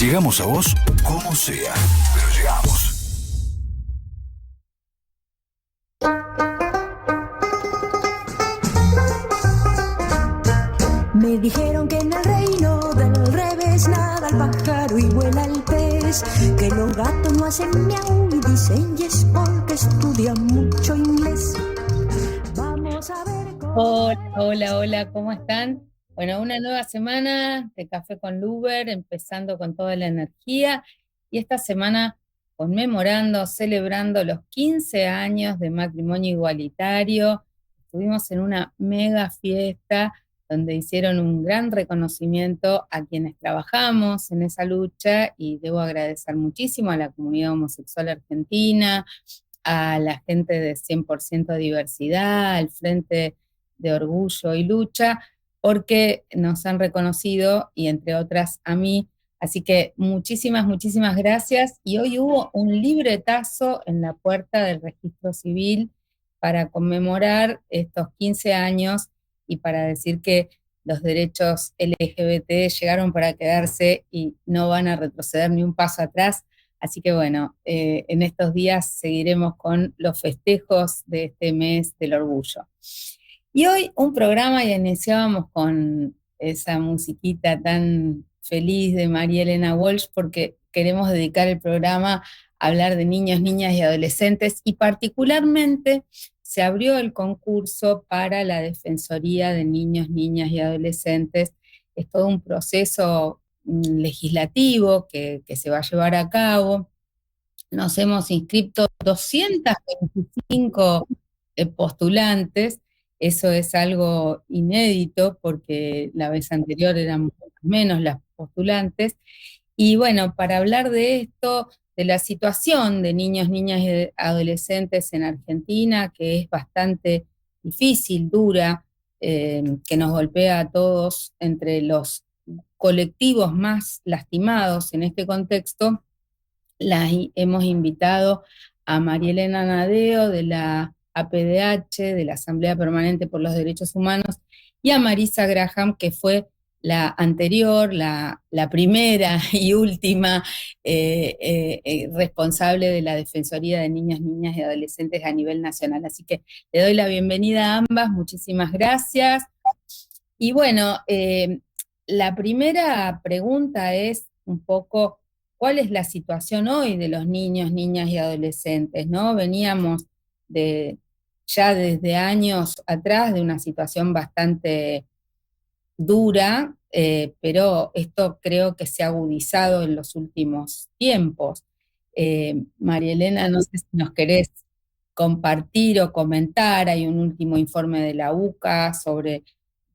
Llegamos a vos como sea, pero llegamos. Me dijeron que en el reino del revés nada el pájaro y vuela el pez, que los gatos no hacen miau y dicen yes porque estudian mucho inglés. Vamos a ver cómo... Hola, ¿cómo están? Bueno, una nueva semana de Café con Luber, empezando con toda la energía, y esta semana conmemorando, celebrando los 15 años de matrimonio igualitario. Estuvimos en una mega fiesta donde hicieron un gran reconocimiento a quienes trabajamos en esa lucha, y debo agradecer muchísimo a la comunidad homosexual argentina, a la gente de 100% diversidad, al Frente de Orgullo y Lucha, porque nos han reconocido, y entre otras a mí. Así que muchísimas gracias. Y hoy hubo un libretazo en la puerta del Registro Civil para conmemorar estos 15 años y para decir que los derechos LGBT llegaron para quedarse y no van a retroceder ni un paso atrás. Así que bueno, en estos días seguiremos con los festejos de este mes del orgullo. Y hoy un programa, y iniciábamos con esa musiquita tan feliz de María Elena Walsh, porque queremos dedicar el programa a hablar de niños, niñas y adolescentes, y particularmente se abrió el concurso para la Defensoría de Niños, Niñas y Adolescentes. Es todo un proceso legislativo que se va a llevar a cabo. Nos hemos inscrito 225 postulantes. Eso es algo inédito porque la vez anterior eran menos las postulantes. Y bueno, para hablar de esto, de la situación de niños, niñas y adolescentes en Argentina, que es bastante difícil, dura, que nos golpea a todos, entre los colectivos más lastimados en este contexto, hemos invitado a María Elena Nadeo de la APDH, de la Asamblea Permanente por los Derechos Humanos, y a Marisa Graham, que fue la anterior, la primera y última responsable de la Defensoría de Niños, Niñas y Adolescentes a nivel nacional. Así que le doy la bienvenida a ambas, muchísimas gracias. Y bueno, la primera pregunta es un poco, ¿cuál es la situación hoy de los niños, niñas y adolescentes, ¿no? Veníamos ya desde años atrás de una situación bastante dura, pero esto creo que se ha agudizado en los últimos tiempos. María Elena, no sé si nos querés compartir o comentar. Hay un último informe de la UCA sobre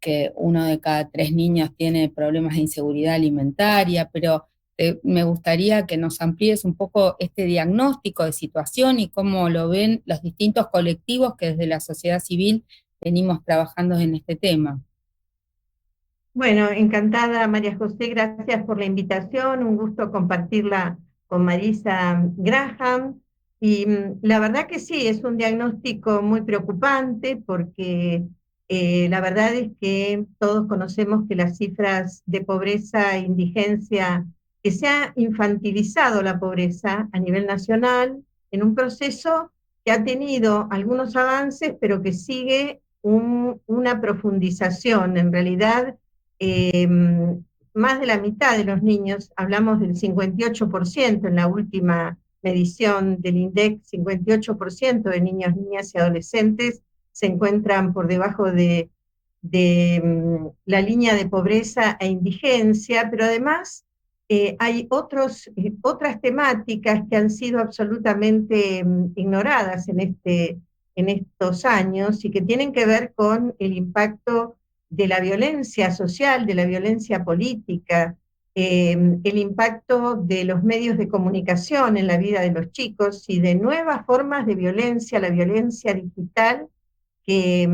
que 1 de cada 3 niños tiene problemas de inseguridad alimentaria, pero me gustaría que nos amplíes un poco este diagnóstico de situación y cómo lo ven los distintos colectivos que desde la sociedad civil venimos trabajando en este tema. Bueno, encantada María José, gracias por la invitación, un gusto compartirla con Marisa Graham. Y la verdad que sí, es un diagnóstico muy preocupante porque la verdad es que todos conocemos que las cifras de pobreza e indigencia, que se ha infantilizado la pobreza a nivel nacional en un proceso que ha tenido algunos avances, pero que sigue una profundización. En realidad, más de la mitad de los niños, hablamos del 58% en la última medición del INDEC, 58% de niños, niñas y adolescentes se encuentran por debajo de la línea de pobreza e indigencia, pero además hay otras temáticas que han sido absolutamente ignoradas en estos años y que tienen que ver con el impacto de la violencia social, de la violencia política, el impacto de los medios de comunicación en la vida de los chicos y de nuevas formas de violencia, la violencia digital, que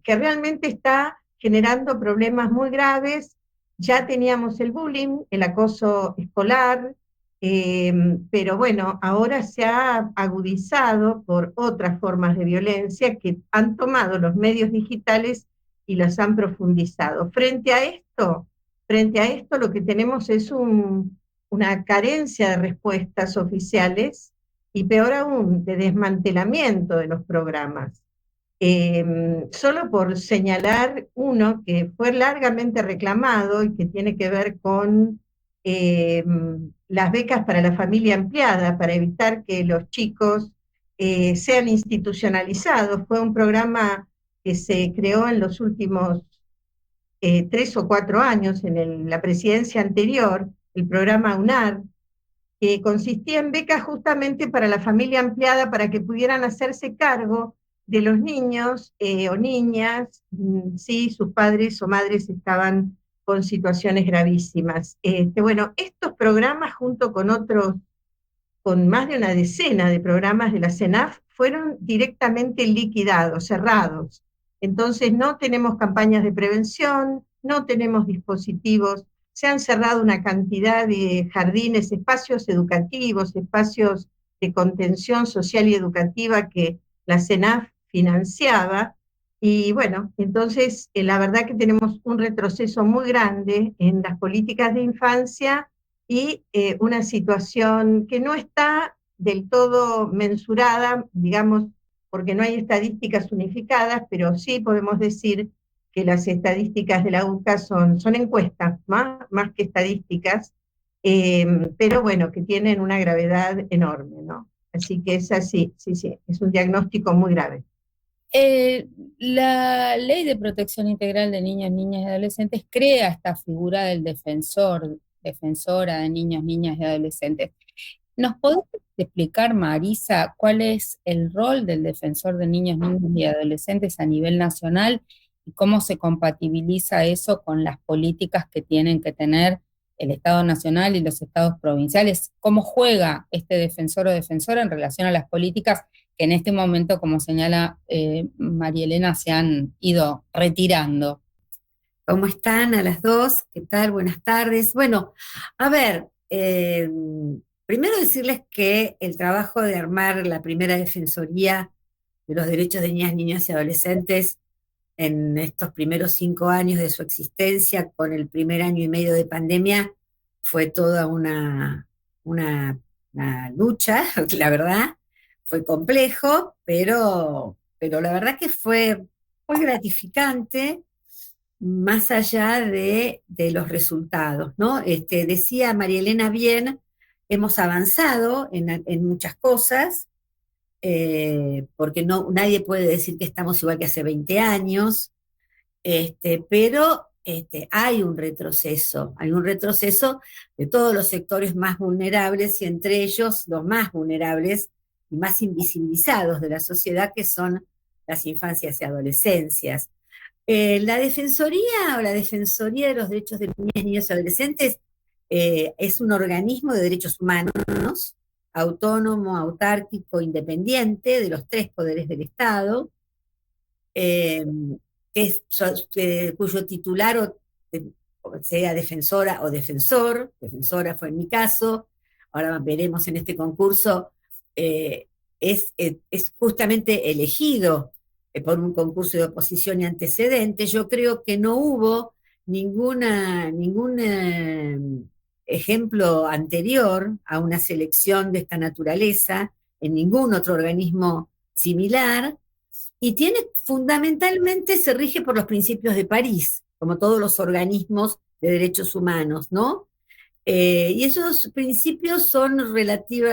realmente está generando problemas muy graves. Ya teníamos el bullying, el acoso escolar, pero bueno, ahora se ha agudizado por otras formas de violencia que han tomado los medios digitales y las han profundizado. Frente a esto, lo que tenemos es un una carencia de respuestas oficiales y peor aún, de desmantelamiento de los programas. Solo por señalar uno que fue largamente reclamado y que tiene que ver con las becas para la familia ampliada, para evitar que los chicos sean institucionalizados. Fue un programa que se creó en los últimos 3 o 4 años, la presidencia anterior, el programa UNAR, que consistía en becas justamente para la familia ampliada, para que pudieran hacerse cargo de los niños o niñas, si sus padres o madres estaban con situaciones gravísimas. Bueno, estos programas, junto con otros, con más de una decena de programas de la CENAF, fueron directamente liquidados, cerrados. Entonces no tenemos campañas de prevención, no tenemos dispositivos, se han cerrado una cantidad de jardines, espacios educativos, espacios de contención social y educativa que la CENAF financiaba. Y bueno, entonces la verdad que tenemos un retroceso muy grande en las políticas de infancia y una situación que no está del todo mensurada, digamos, porque no hay estadísticas unificadas, pero sí podemos decir que las estadísticas de la UCA son encuestas, más que estadísticas, pero bueno, que tienen una gravedad enorme, ¿no? Así que es así, sí, es un diagnóstico muy grave. La Ley de Protección Integral de Niños, Niñas y Adolescentes crea esta figura del defensor, defensora de niños, niñas y adolescentes. ¿Nos podés explicar, Marisa, cuál es el rol del defensor de niños, niñas y adolescentes a nivel nacional y cómo se compatibiliza eso con las políticas que tienen que tener el Estado Nacional y los estados provinciales? ¿Cómo juega este defensor o defensora en relación a las políticas que en este momento, como señala María Elena, se han ido retirando? ¿Cómo están a las dos? ¿Qué tal? Buenas tardes. Bueno, a ver, primero decirles que el trabajo de armar la primera Defensoría de los Derechos de Niñas, Niños y Adolescentes en estos primeros 5 años de su existencia, con el primer año y medio de pandemia, fue toda una lucha, la verdad. Fue complejo, pero la verdad que fue gratificante, más allá de los resultados, ¿no? Decía María Elena bien, hemos avanzado en muchas cosas, porque nadie puede decir que estamos igual que hace 20 años, pero hay un retroceso de todos los sectores más vulnerables, y entre ellos los más vulnerables y más invisibilizados de la sociedad, que son las infancias y adolescencias. La Defensoría de los Derechos de Niñas, Niños y Adolescentes es un organismo de derechos humanos, autónomo, autárquico, independiente de los 3 poderes del Estado, cuyo titular sea defensora o defensor. Defensora fue en mi caso, ahora veremos en este concurso, es justamente elegido por un concurso de oposición y antecedentes. Yo creo que no hubo ningún ejemplo anterior a una selección de esta naturaleza en ningún otro organismo similar, y fundamentalmente se rige por los principios de París, como todos los organismos de derechos humanos, ¿no? Y esos principios son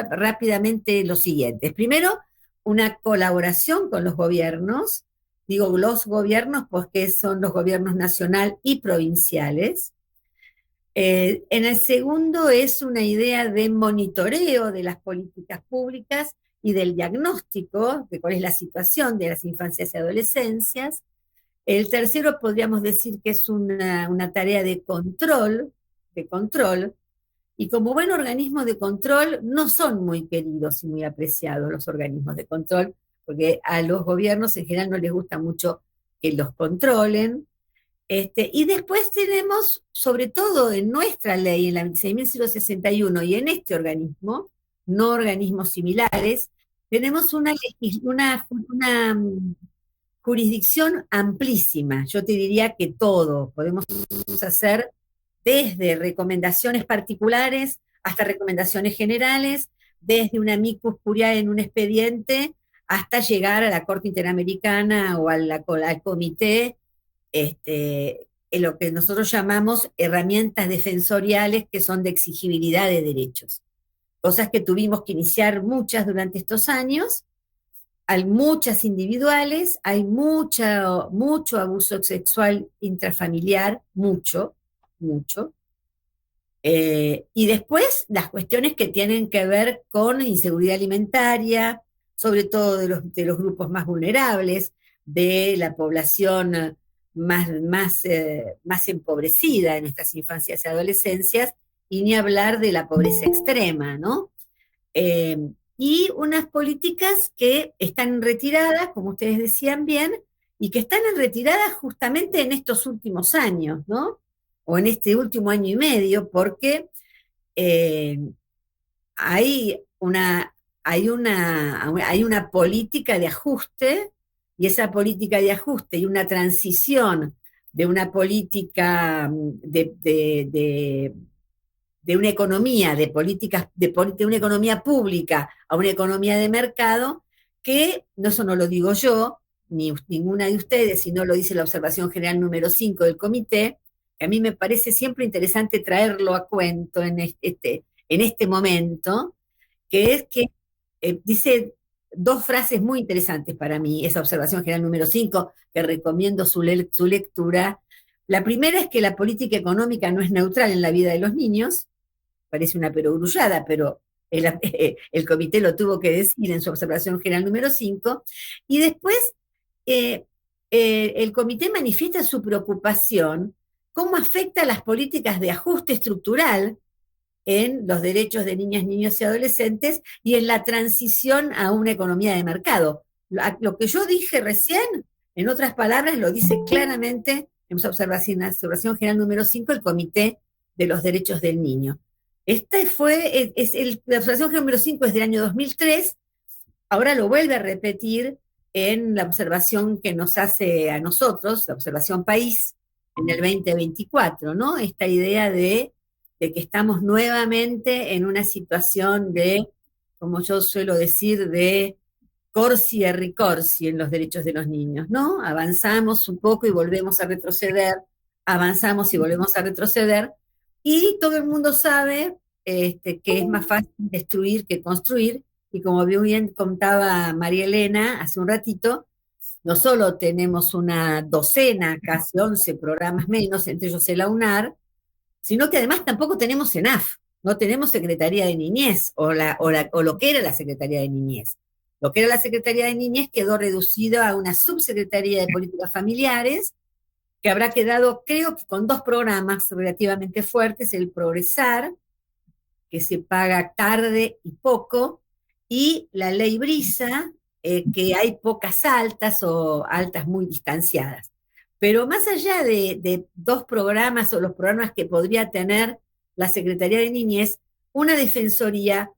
rápidamente los siguientes. Primero, una colaboración con los gobiernos, digo los gobiernos porque son los gobiernos nacional y provinciales. En el segundo es una idea de monitoreo de las políticas públicas y del diagnóstico de cuál es la situación de las infancias y adolescencias. El tercero podríamos decir que es una tarea de control, y como buen organismo de control no son muy queridos y muy apreciados los organismos de control, porque a los gobiernos en general no les gusta mucho que los controlen. Y después tenemos, sobre todo en nuestra ley, en la 26.061, y en este organismo, no organismos similares, tenemos una jurisdicción amplísima. Yo te diría que todo podemos hacer, desde recomendaciones particulares hasta recomendaciones generales, desde una amicus curiae en un expediente hasta llegar a la Corte Interamericana o al comité, en lo que nosotros llamamos herramientas defensoriales que son de exigibilidad de derechos. Cosas que tuvimos que iniciar muchas durante estos años. Hay muchas individuales, hay mucho abuso sexual intrafamiliar, mucho. Y después las cuestiones que tienen que ver con inseguridad alimentaria, sobre todo de los grupos más vulnerables, de la población más empobrecida en estas infancias y adolescencias, y ni hablar de la pobreza extrema, ¿no? Y unas políticas que están en retirada, como ustedes decían bien, y que están en retirada justamente en estos últimos años, ¿no? O en este último año y medio, porque hay una política de ajuste, y esa política de ajuste y una transición de una política de una economía, de políticas, de una economía pública a una economía de mercado, que eso no lo digo yo, ni ninguna de ustedes, sino lo dice la observación general número 5 del comité, que a mí me parece siempre interesante traerlo a cuento en este momento, que es que dice dos frases muy interesantes para mí, esa observación general número 5, que recomiendo su lectura. La primera es que la política económica no es neutral en la vida de los niños, parece una perogrullada, pero el comité lo tuvo que decir en su observación general número 5, y después el comité manifiesta su preocupación cómo afecta las políticas de ajuste estructural en los derechos de niñas, niños y adolescentes y en la transición a una economía de mercado. Lo que yo dije recién, en otras palabras, lo dice claramente en su observación general número 5 el Comité de los Derechos del Niño. La observación general número 5 es del año 2003, ahora lo vuelve a repetir en la observación que nos hace a nosotros, la observación país, en el 2024, ¿no? Esta idea de que estamos nuevamente en una situación de, como yo suelo decir, de corsi e ricorsi en los derechos de los niños, ¿no? Avanzamos un poco y volvemos a retroceder, avanzamos y volvemos a retroceder, y todo el mundo sabe que es más fácil destruir que construir, y como bien contaba María Elena hace un ratito, no solo tenemos una docena, casi 11 programas menos, entre ellos el AUNAR, sino que además tampoco tenemos ENAF, no tenemos Secretaría de Niñez, o lo que era la Secretaría de Niñez. Lo que era la Secretaría de Niñez quedó reducido a una subsecretaría de Políticas Familiares, que habrá quedado, creo que con 2 programas relativamente fuertes, el Progresar, que se paga tarde y poco, y la Ley Brisa, que hay pocas altas o altas muy distanciadas. Pero más allá de 2 programas o los programas que podría tener la Secretaría de Niñez, una defensoría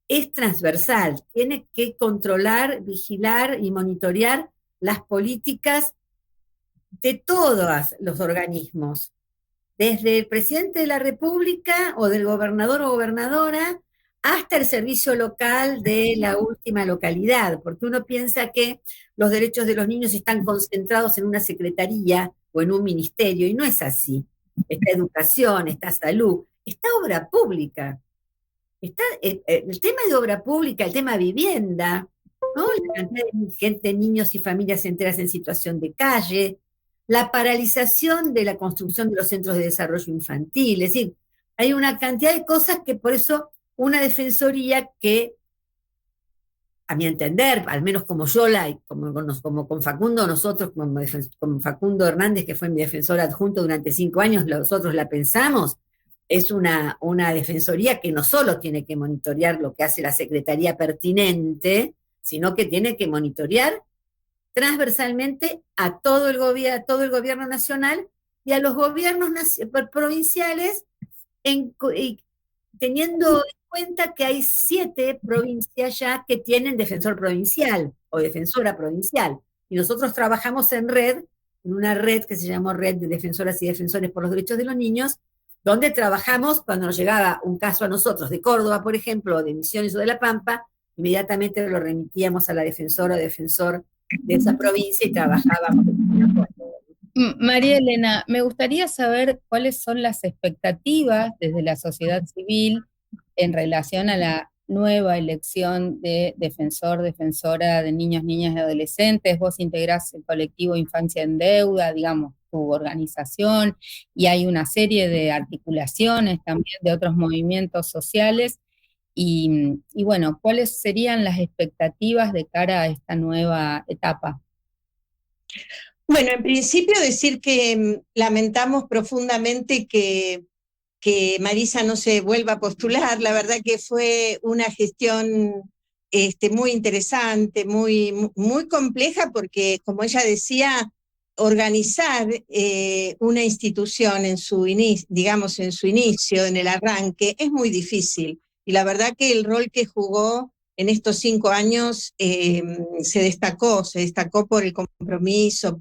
es transversal, tiene que controlar, vigilar y monitorear las políticas de todos los organismos, desde el presidente de la República o del gobernador o gobernadora hasta el servicio local de la última localidad, porque uno piensa que los derechos de los niños están concentrados en una secretaría o en un ministerio, y no es así. Está educación, está salud, está obra pública. Está el tema de obra pública, el tema vivienda, ¿no? La cantidad de gente, niños y familias enteras en situación de calle, la paralización de la construcción de los centros de desarrollo infantil, es decir, hay una cantidad de cosas que por eso una defensoría que, a mi entender, al menos como yo como con Facundo, nosotros, como Facundo Hernández, que fue mi defensor adjunto durante 5 años, nosotros la pensamos, es una defensoría que no solo tiene que monitorear lo que hace la secretaría pertinente, sino que tiene que monitorear transversalmente a todo el gobierno nacional y a los gobiernos provinciales, teniendo en cuenta que hay 7 provincias ya que tienen defensor provincial o defensora provincial. Y nosotros trabajamos en una red que se llamó Red de Defensoras y Defensores por los Derechos de los Niños, donde trabajamos cuando nos llegaba un caso a nosotros de Córdoba, por ejemplo, o de Misiones o de La Pampa, inmediatamente lo remitíamos a la defensora o defensor de esa provincia y trabajábamos. María Elena, me gustaría saber cuáles son las expectativas desde la sociedad civil en relación a la nueva elección de defensor, defensora de niños, niñas y adolescentes. Vos integrás el colectivo Infancia en Deuda, digamos, tu organización, y hay una serie de articulaciones también de otros movimientos sociales. Y bueno, ¿cuáles serían las expectativas de cara a esta nueva etapa? Bueno, en principio decir que lamentamos profundamente que Marisa no se vuelva a postular. La verdad que fue una gestión muy interesante, muy compleja, porque, como ella decía, organizar una institución en su digamos, en su inicio, en el arranque, es muy difícil. Y la verdad que el rol que jugó en estos 5 años se destacó por el compromiso,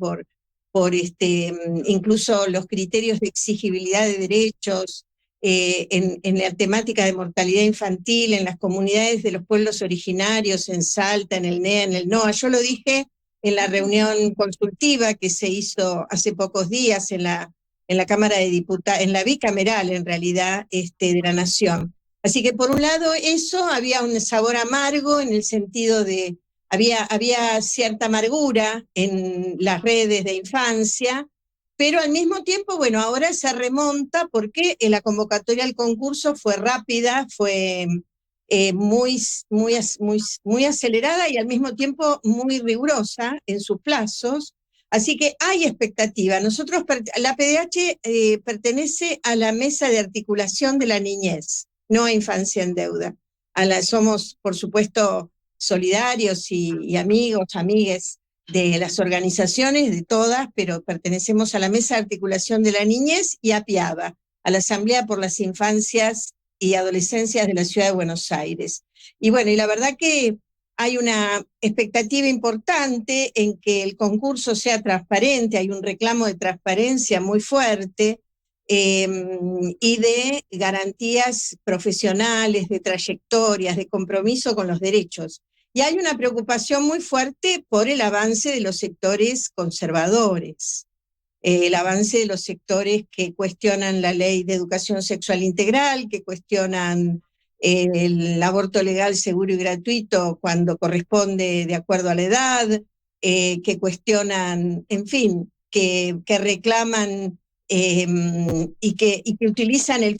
incluso los criterios de exigibilidad de derechos, en la temática de mortalidad infantil, en las comunidades de los pueblos originarios, en Salta, en el NEA, en el NOA. Yo lo dije en la reunión consultiva que se hizo hace pocos días en la Cámara de Diputados, en la bicameral en realidad, de la Nación. Así que por un lado eso, había un sabor amargo en el sentido de, había cierta amargura en las redes de infancia, pero al mismo tiempo, bueno, ahora se remonta porque la convocatoria al concurso fue rápida, fue muy acelerada y al mismo tiempo muy rigurosa en sus plazos. Así que hay expectativa. Nosotros, la PDH pertenece a la Mesa de Articulación de la Niñez, no a Infancia en Deuda. Somos, por supuesto, solidarios y amigos, amigues de las organizaciones, de todas, pero pertenecemos a la Mesa de Articulación de la Niñez y a PIABA, a la Asamblea por las Infancias y Adolescencias de la Ciudad de Buenos Aires. Y bueno, y la verdad que hay una expectativa importante en que el concurso sea transparente, hay un reclamo de transparencia muy fuerte, y de garantías profesionales, de trayectorias, de compromiso con los derechos. Y hay una preocupación muy fuerte por el avance de los sectores conservadores, el avance de los sectores que cuestionan la ley de educación sexual integral, que cuestionan el aborto legal, seguro y gratuito cuando corresponde de acuerdo a la edad, que cuestionan, en fin, que reclaman y que utilizan el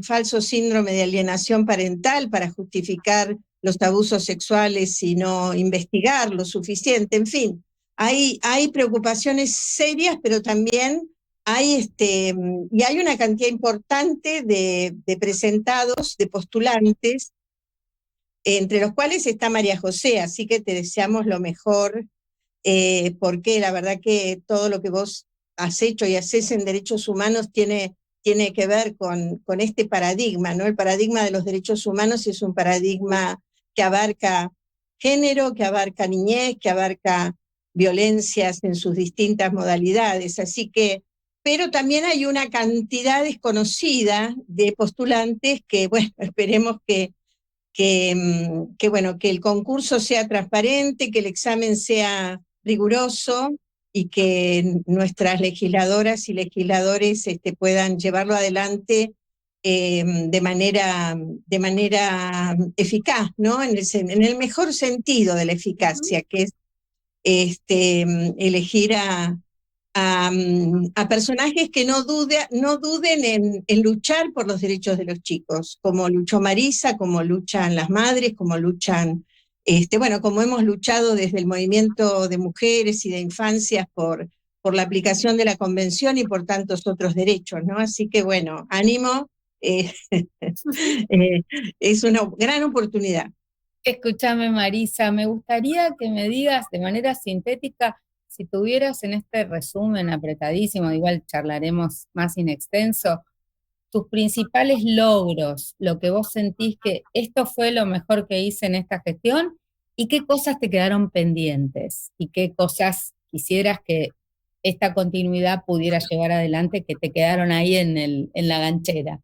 falso síndrome de alienación parental para justificar los abusos sexuales y no investigar lo suficiente. En fin, hay preocupaciones serias, pero también hay y hay una cantidad importante de presentados, de postulantes, entre los cuales está María José, así que te deseamos lo mejor, porque la verdad que todo lo que vos has hecho y haces en derechos humanos tiene que ver con este paradigma, ¿no? El paradigma de los derechos humanos es un paradigma que abarca género, que abarca niñez, que abarca violencias en sus distintas modalidades. Así que, pero también hay una cantidad desconocida de postulantes que, bueno, esperemos que el concurso sea transparente, que el examen sea riguroso y que nuestras legisladoras y legisladores puedan llevarlo adelante de manera eficaz, ¿no? En el mejor sentido de la eficacia, que es elegir a personajes que no duden en luchar por los derechos de los chicos, como luchó Marisa, como luchan las madres, como luchan, como hemos luchado desde el movimiento de mujeres y de infancias por la aplicación de la Convención y por tantos otros derechos, ¿no? Así que bueno, ánimo, es una gran oportunidad. Escúchame, Marisa, me gustaría que me digas de manera sintética, si tuvieras en este resumen apretadísimo, igual charlaremos más in extenso, tus principales logros, lo que vos sentís que esto fue lo mejor que hice en esta gestión, y qué cosas te quedaron pendientes, y qué cosas quisieras que esta continuidad pudiera llevar adelante, que te quedaron ahí en la ganchera.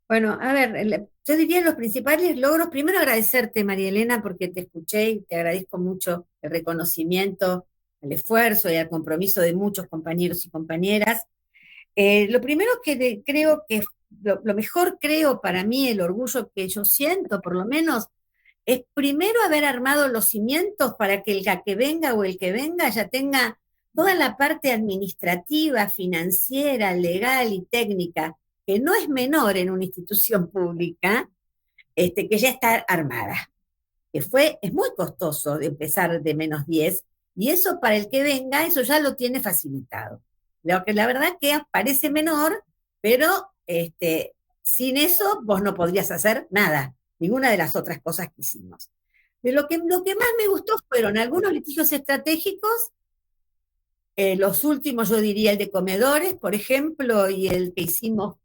Bueno, a ver, yo diría los principales logros. Primero agradecerte, María Elena, porque te escuché y te agradezco mucho el reconocimiento, el esfuerzo y el compromiso de muchos compañeros y compañeras. Lo primero que creo que lo mejor creo para mí, el orgullo que yo siento, por lo menos, es primero haber armado los cimientos para que el que venga o el que venga ya tenga toda la parte administrativa, financiera, legal y técnica, que no es menor en una institución pública, que ya está armada. Es muy costoso de empezar de -10, y eso para el que venga, eso ya lo tiene facilitado. Lo que la verdad que parece menor, pero sin eso vos no podrías hacer nada, ninguna de las otras cosas que hicimos. De lo que más me gustó fueron algunos litigios estratégicos, los últimos yo diría el de comedores, por ejemplo, y el que hicimos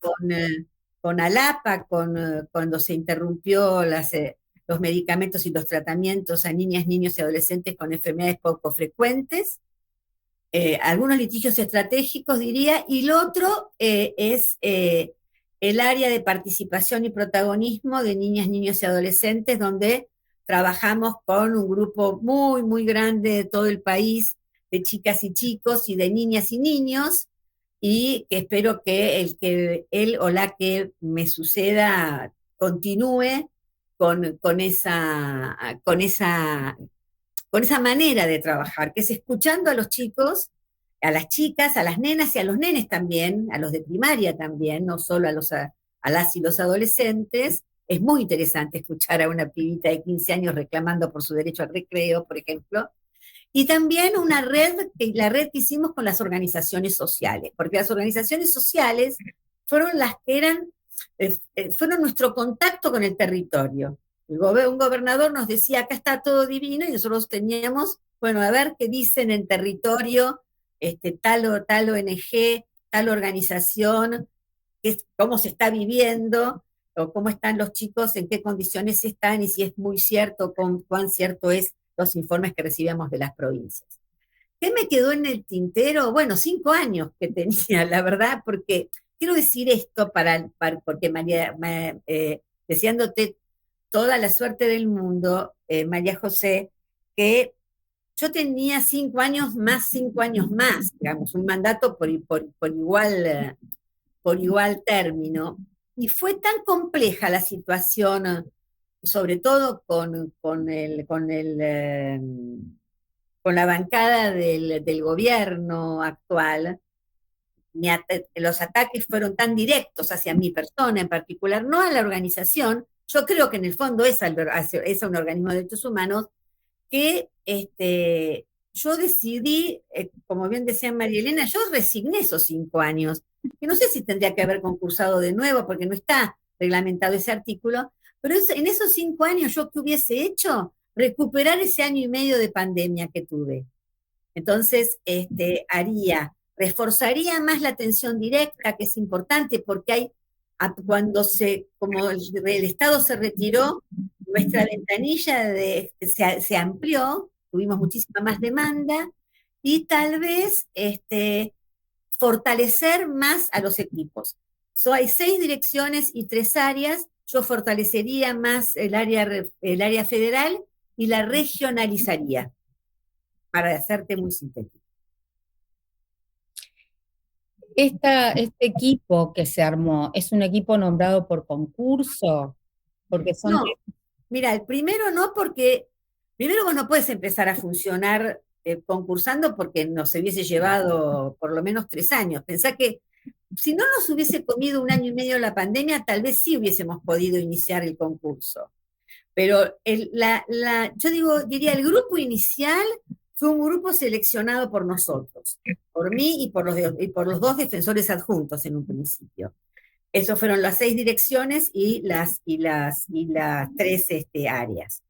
con ALAPA, cuando se interrumpió los medicamentos y los tratamientos a niñas, niños y adolescentes con enfermedades poco frecuentes. Algunos litigios estratégicos diría, y lo otro es el área de participación y protagonismo de niñas, niños y adolescentes, donde trabajamos con un grupo muy, muy grande de todo el país, de chicas y chicos y de niñas y niños, y que espero que él o la que me suceda continúe con esa manera de trabajar, que es escuchando a los chicos, a las chicas, a las nenas y a los nenes también, a los de primaria también, no solo a las y los adolescentes. Es muy interesante escuchar a una pibita de 15 años reclamando por su derecho al recreo, por ejemplo. Y también la red que hicimos con las organizaciones sociales, porque las organizaciones sociales fueron las que fueron nuestro contacto con el territorio. Un gobernador nos decía, acá está todo divino, y nosotros teníamos, bueno, a ver qué dicen en territorio, tal ONG, tal organización, cómo se está viviendo, o cómo están los chicos, en qué condiciones están, y si es muy cierto, cuán cierto es los informes que recibíamos de las provincias. ¿Qué me quedó en el tintero? Bueno, 5 años que tenía, la verdad, porque quiero decir esto porque María, deseándote toda la suerte del mundo, María José, que yo tenía 5 años más, 5 años más, digamos, un mandato por igual término, y fue tan compleja la situación, sobre todo con la bancada del gobierno actual. Los ataques fueron tan directos hacia mi persona en particular, no a la organización. Yo creo que en el fondo es un organismo de derechos humanos, que yo decidí, como bien decía María Elena, yo resigné esos 5 años, que no sé si tendría que haber concursado de nuevo, porque no está reglamentado ese artículo, pero en esos 5 años, ¿yo qué hubiese hecho? Recuperar ese año y medio de pandemia que tuve. Entonces, reforzaría más la atención directa, que es importante, porque como el Estado se retiró, nuestra ventanilla se amplió, tuvimos muchísima más demanda, y tal vez fortalecer más a los equipos. Hay 6 direcciones y 3 áreas. Yo fortalecería más el área federal y la regionalizaría, para hacerte muy sintético. Este equipo que se armó, ¿es un equipo nombrado por concurso? Porque No, mira, el primero no, porque primero vos no puedes empezar a funcionar concursando, porque nos hubiese llevado por lo menos 3 años. Pensá que si no nos hubiese comido 1 año y medio la pandemia, tal vez sí hubiésemos podido iniciar el concurso. Pero yo diría, el grupo inicial fue un grupo seleccionado por nosotros, por mí y por los 2 defensores adjuntos en un principio. Esas fueron las 6 direcciones y las 3 áreas.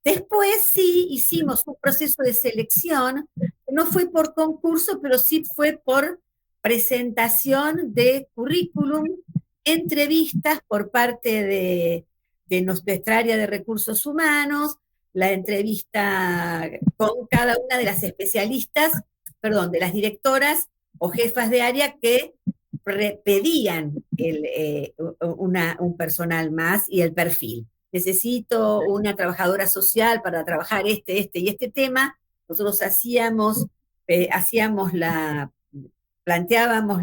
Después sí hicimos un proceso de selección, que no fue por concurso, pero sí fue por presentación de currículum, entrevistas por parte de nuestra área de recursos humanos, la entrevista con cada una de las especialistas de las directoras o jefas de área que pedían un personal más y el perfil. Necesito una trabajadora social para trabajar este y este tema. Nosotros planteábamos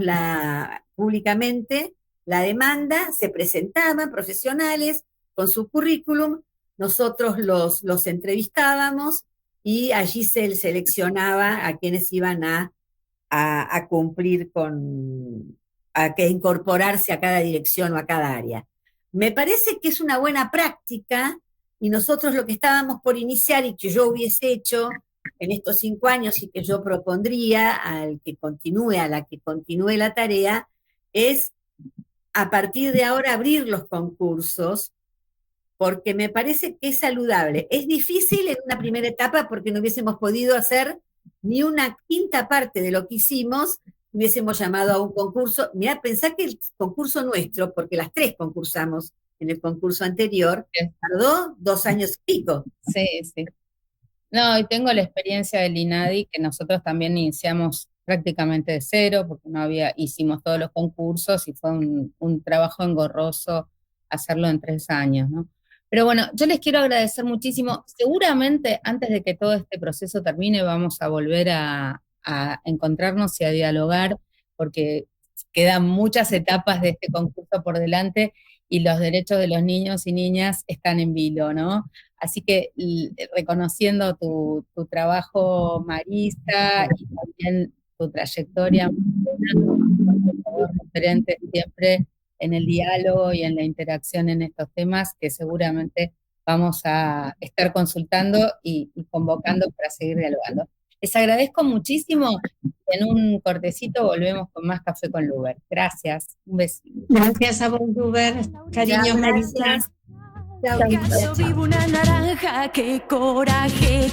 públicamente la demanda, se presentaban profesionales con su currículum, nosotros los entrevistábamos y allí se seleccionaba a quienes iban a cumplir a que incorporarse a cada dirección o a cada área. Me parece que es una buena práctica y nosotros lo que estábamos por iniciar y que yo hubiese hecho en estos 5 años y que yo propondría a la que continúe la tarea es a partir de ahora abrir los concursos, porque me parece que es saludable. Es difícil en una primera etapa porque no hubiésemos podido hacer ni una quinta parte de lo que hicimos, hubiésemos llamado a un concurso. Mirá, pensá que el concurso nuestro, porque las 3 concursamos en el concurso anterior, tardó 2 años y pico. Sí, sí. No, y tengo la experiencia del INADI, que nosotros también iniciamos prácticamente de cero, porque hicimos todos los concursos y fue un trabajo engorroso hacerlo en 3 años, ¿no? Pero bueno, yo les quiero agradecer muchísimo. Seguramente antes de que todo este proceso termine vamos a volver a encontrarnos y a dialogar, porque quedan muchas etapas de este concurso por delante y los derechos de los niños y niñas están en vilo, ¿no? Así que reconociendo tu trabajo, Marisa, y también tu trayectoria, referente siempre en el diálogo y en la interacción en estos temas que seguramente vamos a estar consultando y convocando para seguir dialogando. Les agradezco muchísimo. En un cortecito volvemos con más Café con Luber. Gracias. Un besito. Gracias a vos, Luber. Cariños, Marisa. ¿Acaso vivo una naranja? ¡Qué coraje!